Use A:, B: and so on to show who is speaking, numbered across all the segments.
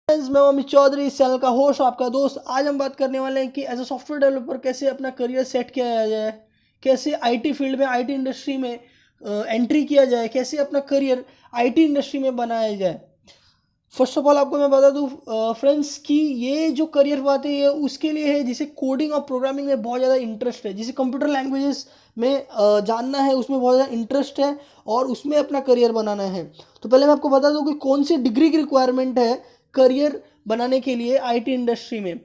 A: मैं अमित चौधरी, इस चैनल का होस्ट आपका दोस्त। आज हम बात करने वाले हैं कि एज अ सॉफ्टवेयर डेवलपर कैसे अपना करियर सेट किया जाए, कैसे आईटी फील्ड में, आईटी इंडस्ट्री में एंट्री किया जाए, कैसे अपना करियर आईटी इंडस्ट्री में बनाया जाए। फर्स्ट ऑफ ऑल आपको मैं बता दूं फ्रेंड्स कि ये जो करियर बात है ये उसके लिए है जिसे कोडिंग और प्रोग्रामिंग में बहुत ज़्यादा इंटरेस्ट है, जिसे कंप्यूटर लैंग्वेजेस में जानना है, उसमें बहुत ज़्यादा इंटरेस्ट है और उसमें अपना करियर बनाना है। तो पहले मैं आपको बता दूं कि कौन सी डिग्री की रिक्वायरमेंट है करियर बनाने के लिए आईटी इंडस्ट्री में।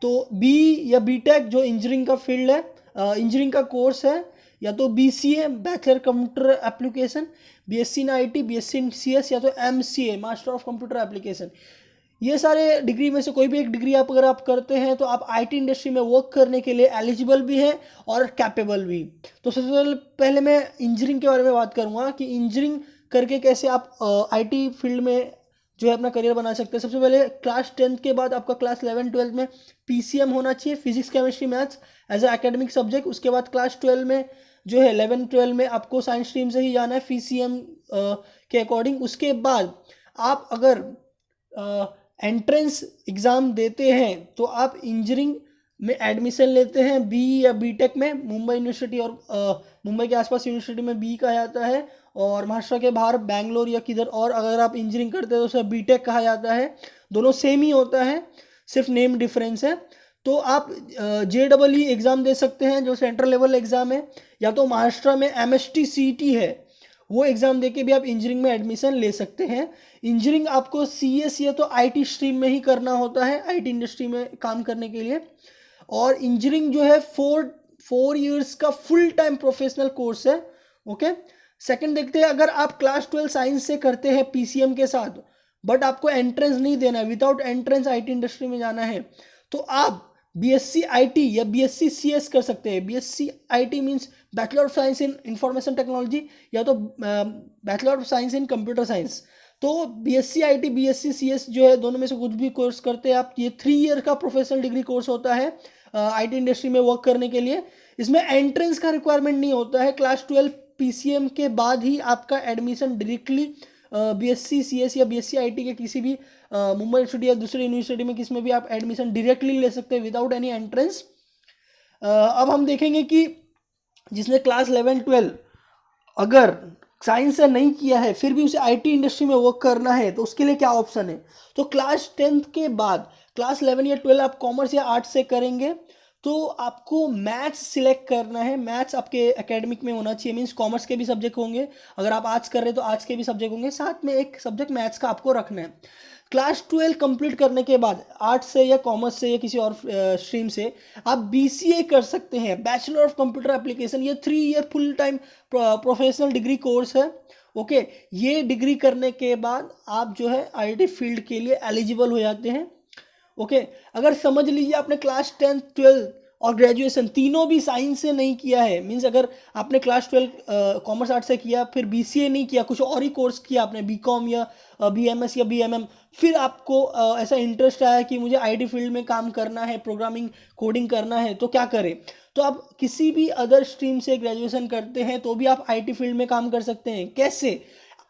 A: तो बी या बीटेक जो इंजीनियरिंग का फील्ड है, इंजीनियरिंग का कोर्स है, या तो BCA bachelor computer application, BSc in IT, BSc in CS, या तो MCA master of computer application. ये सारे डिग्री में से कोई भी एक डिग्री अगर आप करते हैं तो आप आईटी इंडस्ट्री में वर्क करने के लिए एलिजिबल भी हैं और कैपेबल भी। तो सबसे पहले मैं इंजीनियरिंग के बारे में बात करूँगा कि इंजीनियरिंग करके कैसे आप आईटी फील्ड में जो है अपना करियर बना सकते हैं। सबसे पहले क्लास 10th के बाद आपका क्लास 11-12 में पीसीएम होना चाहिए, physics chemistry maths as a academic subject. उसके बाद क्लास 12 में जो है 11-12 में आपको साइंस स्ट्रीम से ही जाना है पीसीएम के अकॉर्डिंग। उसके बाद आप अगर एंट्रेंस एग्ज़ाम देते हैं तो आप इंजीनियरिंग में एडमिशन लेते हैं बी या बीटेक में। मुंबई यूनिवर्सिटी और मुंबई के आसपास यूनिवर्सिटी में बी कहा जाता है, और महाराष्ट्र के बाहर बैंगलोर या किधर और अगर आप इंजीनियरिंग करते हैं तो उसे बीटेक कहा जाता है। दोनों सेम ही होता है, सिर्फ नेम डिफरेंस है। तो आप जेईई एग्ज़ाम दे सकते हैं जो सेंट्रल लेवल एग्ज़ाम है, या तो महाराष्ट्र में एमएसटी सीईटी है, वो एग्ज़ाम देके भी आप इंजीनियरिंग में एडमिशन ले सकते हैं। इंजीनियरिंग आपको सीएस या तो आईटी स्ट्रीम में ही करना होता है आईटी इंडस्ट्री में काम करने के लिए। और इंजीनियरिंग जो है 4 इयर्स का फुल टाइम प्रोफेशनल कोर्स है। ओके, सेकंड देखते हैं, अगर आप क्लास 12 साइंस से करते हैं पीसीएम के साथ बट आपको एंट्रेंस नहीं देना है, विदाउट एंट्रेंस आईटी इंडस्ट्री में जाना है, तो आप बीएससी आईटी या बीएससी सीएस कर सकते हैं। BSc IT means bachelor of science in information technology, या तो bachelor of science in computer science. तो बीएससी आईटी, बीएससी सीएस जो है, दोनों में से कुछ भी कोर्स करते हैं आप। ये 3 ईयर का प्रोफेशनल डिग्री कोर्स होता है आईटी इंडस्ट्री में वर्क करने के लिए। इसमें एंट्रेंस का रिक्वायरमेंट नहीं होता है। क्लास 12 पीसीएम के बाद ही आपका एडमिशन डायरेक्टली बीएससी सीएस या बीएससी आईटी के किसी भी मुंबई यूनिवर्सिटी या दूसरी यूनिवर्सिटी में किसी में भी आप एडमिशन डायरेक्टली ले सकते हैं विदाउट एनी एंट्रेंस। अब हम देखेंगे कि जिसने क्लास 11-12 अगर साइंस से नहीं किया है फिर भी उसे आईटी इंडस्ट्री में वर्क करना है तो उसके लिए क्या ऑप्शन है। तो क्लास 10th के बाद क्लास 11 या 12 आप कॉमर्स या आर्ट्स से करेंगे तो आपको मैथ्स सिलेक्ट करना है। मैथ्स आपके एकेडमिक में होना चाहिए, मीन्स कॉमर्स के भी सब्जेक्ट होंगे, अगर आप आर्ट्स कर रहे हैं तो आर्ट्स के भी सब्जेक्ट होंगे, साथ में एक सब्जेक्ट मैथ्स का आपको रखना है। क्लास 12 कंप्लीट करने के बाद आर्ट्स से या कॉमर्स से या किसी और स्ट्रीम से आप बीसीए कर सकते हैं, बैचलर ऑफ कंप्यूटर एप्लीकेशन। ये 3 year full time professional degree course है। ओके, ये डिग्री करने के बाद आप जो है आईटी फील्ड के लिए एलिजिबल हो जाते हैं। ओके, अगर समझ लीजिए आपने क्लास 10, 12 और ग्रेजुएशन तीनों भी साइंस से नहीं किया है, मीन्स अगर आपने क्लास 12 कॉमर्स आर्ट्स से किया, फिर बीसीए नहीं किया, कुछ और ही कोर्स किया आपने, बीकॉम या बीएमएस या बीएमएम, फिर आपको ऐसा इंटरेस्ट आया कि मुझे आईटी फील्ड में काम करना है, प्रोग्रामिंग कोडिंग करना है, तो क्या करें। तो आप किसी भी अदर स्ट्रीम से ग्रेजुएशन करते हैं तो भी आप आईटी फील्ड में काम कर सकते हैं। कैसे?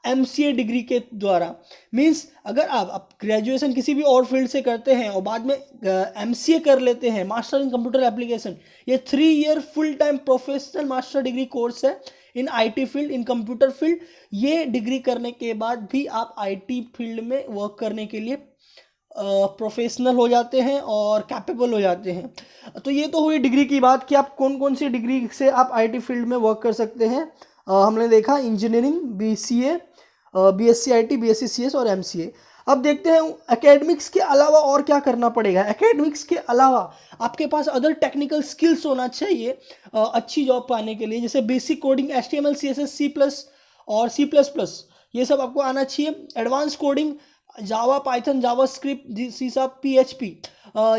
A: एमसीए डिग्री के द्वारा। मीन्स अगर आप ग्रेजुएशन किसी भी और फील्ड से करते हैं और बाद में एमसीए कर लेते हैं, मास्टर इन कंप्यूटर एप्लीकेशन, ये 3 year full time professional master degree course है in IT field, in computer field. ये डिग्री करने के बाद भी आप आईटी फील्ड में वर्क करने के लिए प्रोफेशनल हो जाते हैं और कैपेबल हो जाते हैं। तो ये तो हुई डिग्री की बात कि आप कौन कौन सी डिग्री से आप आईटी फील्ड में वर्क कर सकते हैं। हमने देखा engineering, BCA, BSc IT, BSc CS और एमसीए। अब देखते हैं एकेडमिक्स के अलावा और क्या करना पड़ेगा। एकेडमिक्स के अलावा आपके पास अदर टेक्निकल स्किल्स होना चाहिए अच्छी जॉब पाने के लिए, जैसे basic coding, HTML, CSS, C plus और C++, ये सब आपको आना चाहिए। Advance coding, Java, Python, JavaScript, C sharp, PHP,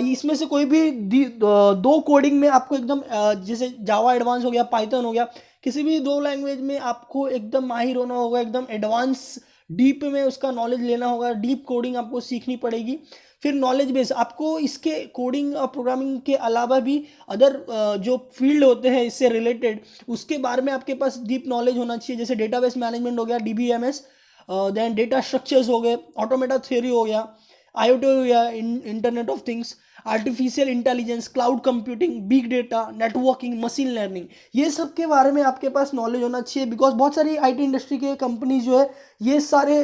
A: इसमें से कोई भी 2 कोडिंग में आपको एकदम जैसे जावा एडवांस हो गया, पाइथन हो गया, किसी भी 2 लैंग्वेज में आपको एकदम माहिर होना होगा, एकदम एडवांस डीप में उसका नॉलेज लेना होगा। डीप कोडिंग आपको सीखनी पड़ेगी। फिर नॉलेज बेस आपको इसके कोडिंग और प्रोग्रामिंग के अलावा भी अदर जो फील्ड होते हैं इससे रिलेटेड, उसके बारे में आपके पास डीप नॉलेज होना चाहिए, जैसे डेटाबेस मैनेजमेंट हो गया, DBMS, देन डेटा स्ट्रक्चर्स हो गए, ऑटोमेटा थ्योरी हो गया, IoT हो गया, internet of things, artificial intelligence, cloud computing, big data, networking, machine learning, ये सब के बारे में आपके पास नॉलेज होना चाहिए। बिकॉज बहुत सारी IT इंडस्ट्री के कंपनी जो है ये सारे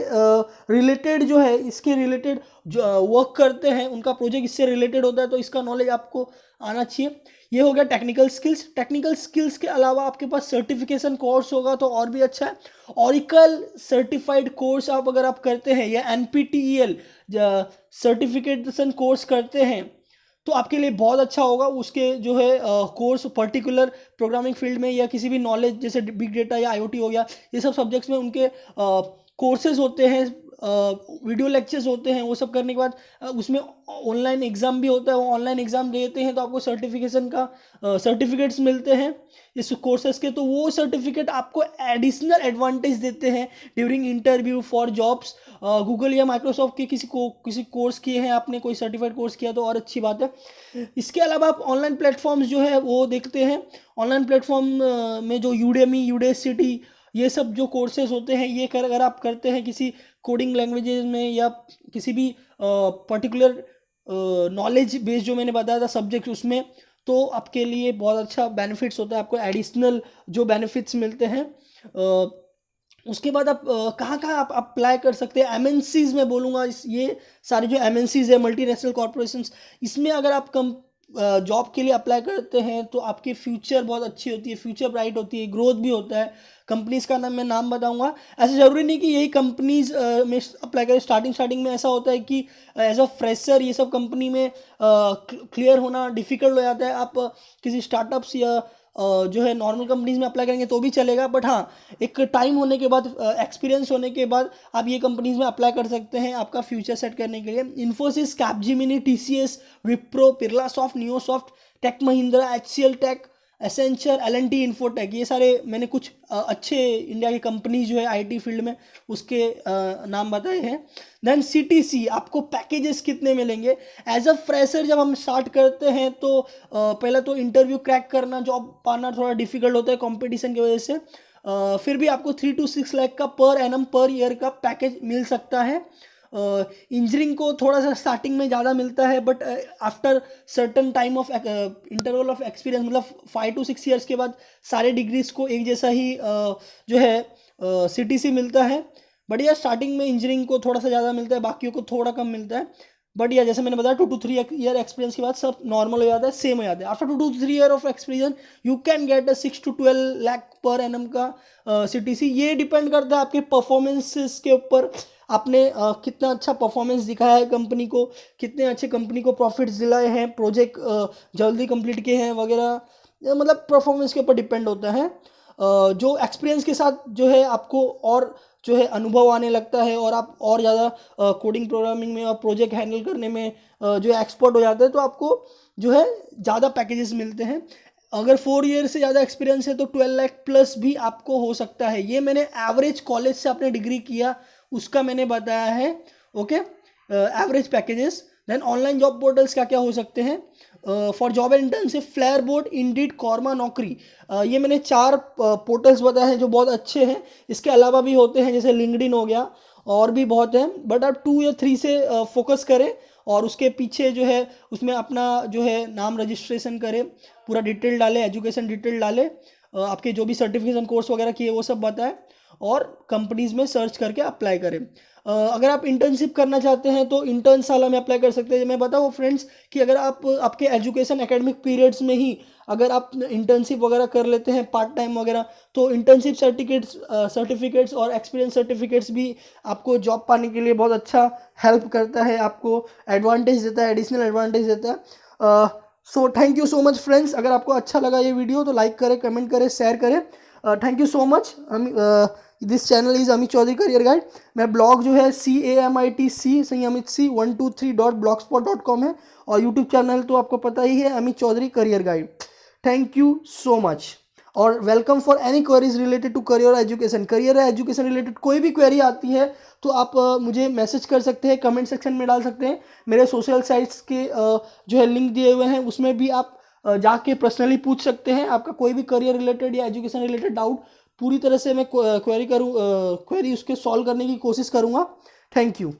A: रिलेटेड जो है इसके रिलेटेड जो वर्क करते हैं, उनका प्रोजेक्ट इससे रिलेटेड होता है, तो इसका नॉलेज आपको आना चाहिए। ये हो गया टेक्निकल स्किल्स। टेक्निकल स्किल्स के अलावा आपके पास सर्टिफिकेशन कोर्स होगा तो और भी अच्छा है। ऑरिकल सर्टिफाइड कोर्स आप अगर आप करते हैं या NPTEL सर्टिफिकेशन कोर्स करते हैं तो आपके लिए बहुत अच्छा होगा। उसके जो है कोर्स पर्टिकुलर प्रोग्रामिंग फील्ड में या किसी भी नॉलेज जैसे बिग डेटा या IoT हो गया, ये सब सब्जेक्ट्स में उनके कोर्सेज होते हैं, वीडियो लेक्चर्स होते हैं। वो सब करने के बाद उसमें ऑनलाइन एग्ज़ाम भी होता है, वो ऑनलाइन एग्ज़ाम देते हैं तो आपको सर्टिफिकेशन का सर्टिफिकेट्स मिलते हैं इस कोर्सेज के। तो वो सर्टिफिकेट आपको एडिशनल एडवांटेज देते हैं during interview for jobs. Google या माइक्रोसॉफ्ट के किसी कोर्स किए हैं आपने, कोई सर्टिफाइड कोर्स किया तो और अच्छी बात है। इसके अलावा आप ऑनलाइन प्लेटफॉर्म्स जो है वो देखते हैं। ऑनलाइन प्लेटफॉर्म में जो यूडेमी, यूडेसिटी, ये सब जो कोर्सेज होते हैं, ये अगर आप करते हैं किसी कोडिंग लैंग्वेजेस में या किसी भी पर्टिकुलर नॉलेज बेस जो मैंने बताया था सब्जेक्ट उसमें, तो आपके लिए बहुत अच्छा बेनिफिट्स होता है, आपको एडिशनल जो बेनिफिट्स मिलते हैं। उसके बाद आप कहाँ कहाँ आप अप्लाई कर सकते हैं। MNCs में बोलूँगा, ये सारे जो MNCs है, मल्टीनेशनल कॉर्पोरेशंस, इसमें अगर आप जॉब के लिए अप्लाई करते हैं तो आपकी फ्यूचर बहुत अच्छी होती है, फ्यूचर ब्राइट होती है, ग्रोथ भी होता है। कंपनीज़ का नाम मैं नाम बताऊंगा। ऐसा ज़रूरी नहीं कि यही कंपनीज़ में अप्लाई करें। स्टार्टिंग में ऐसा होता है कि एज अ फ्रेशर ये सब कंपनी में क्लियर होना डिफ़िकल्ट हो जाता है। आप किसी स्टार्टअप्स या जो है नॉर्मल कंपनीज में अप्लाई करेंगे तो भी चलेगा, बट हाँ, एक टाइम होने के बाद, एक्सपीरियंस होने के बाद आप ये कंपनीज में अप्लाई कर सकते हैं आपका फ्यूचर सेट करने के लिए। Infosys, Capgemini, TCS, Wipro, Birla Soft, Neosoft, Tech Mahindra, HCL Tech, Accenture, L&T Infotech, ये सारे मैंने कुछ अच्छे इंडिया की कंपनी जो है IT फील्ड में उसके नाम बताए हैं। देन CTC, आपको पैकेजेस कितने मिलेंगे एज अ फ्रेशर। जब हम स्टार्ट करते हैं तो पहले तो इंटरव्यू क्रैक करना, जॉब पाना थोड़ा डिफिकल्ट होता है कंपटीशन की वजह से। फिर भी आपको 3 to 6 लाख का पर एनम पर ईयर का पैकेज मिल सकता है। इंजीनियरिंग को थोड़ा सा स्टार्टिंग में ज़्यादा मिलता है, but after certain time of interval of experience, मतलब 5 to 6 ईयर्स के बाद सारे डिग्रीज को एक जैसा ही जो है CTC मिलता है। बट यह स्टार्टिंग में इंजीनियरिंग को थोड़ा सा ज़्यादा मिलता है, बाकियों को थोड़ा कम मिलता है। बट यह जैसे मैंने बताया 2 to 3 ईयर एक्सपीरियंस के बाद सब नॉर्मल हो जाता है, सेम हो जाता है। After 2 to 3 year of experience you can get a 6 to 12 lakh per annum का CTC। ये डिपेंड करता है आपके परफॉर्मेंसेस के ऊपर, आपने कितना अच्छा परफॉर्मेंस दिखाया है कंपनी को, कितने अच्छे कंपनी को प्रॉफिट्स दिलाए हैं, प्रोजेक्ट जल्दी कंप्लीट किए हैं वगैरह, मतलब परफॉर्मेंस के ऊपर डिपेंड होता है। जो एक्सपीरियंस के साथ जो है आपको और जो है अनुभव आने लगता है और आप और ज़्यादा कोडिंग प्रोग्रामिंग में और प्रोजेक्ट हैंडल करने में जो है एक्सपर्ट हो जाते हैं, तो आपको जो है ज़्यादा पैकेजेस मिलते हैं। अगर 4 ईयर से ज़्यादा एक्सपीरियंस है तो 12 लाख प्लस भी आपको हो सकता है। ये मैंने एवरेज कॉलेज से आपने डिग्री किया उसका मैंने बताया है, okay, average packages. Then online job portals क्या क्या हो सकते हैं for job and internship, Flair Board, Indeed, कॉर्मा, नौकरी। ये मैंने 4 पोर्टल्स बताए हैं जो बहुत अच्छे हैं। इसके अलावा भी होते हैं जैसे लिंक्डइन हो गया, और भी बहुत हैं, बट आप 2 या 3 से फोकस करें और उसके पीछे जो है उसमें अपना जो है नाम रजिस्ट्रेशन करें, पूरा डिटेल डालें, एजुकेशन डिटेल डालें, आपके जो भी सर्टिफिकेशन कोर्स वगैरह किए वो सब बताएं और कंपनीज में सर्च करके अप्लाई करें। अगर आप इंटर्नशिप करना चाहते हैं तो इंटर्न साला में अप्लाई कर सकते हैं। मैं बताऊँ फ्रेंड्स कि अगर आप आपके एजुकेशन एकेडमिक पीरियड्स में ही अगर आप इंटर्नशिप वगैरह कर लेते हैं पार्ट टाइम वगैरह, तो इंटर्नशिप सर्टिफिकेट्स और एक्सपीरियंस सर्टिफिकेट्स भी आपको जॉब पाने के लिए बहुत अच्छा हेल्प करता है, आपको एडवांटेज देता है, एडिशनल एडवांटेज देता है। So thank you so much friends. अगर आपको अच्छा लगा ये वीडियो तो लाइक करें, कमेंट करें, शेयर करें। Thank you so much. This channel is Amit Chaudhary career guide. मैं ब्लॉग जो है CAMITC संयमित C123.blogspot.com है, और यूट्यूब चैनल तो आपको पता ही है, Amit Chaudhary career guide. Thank you so much और welcome for any queries related to career education. Career education related कोई भी क्वेरी आती है तो आप मुझे मैसेज कर सकते हैं, कमेंट सेक्शन में डाल सकते हैं। मेरे सोशल साइट्स के जो है लिंक दिए हुए हैं उसमें भी आप जाके पर्सनली पूछ सकते हैं। आपका कोई भी करियर रिलेटेड या एजुकेशन रिलेटेड डाउट पूरी तरह से मैं क्वेरी उसके सॉल्व करने की कोशिश करूँगा। Thank you.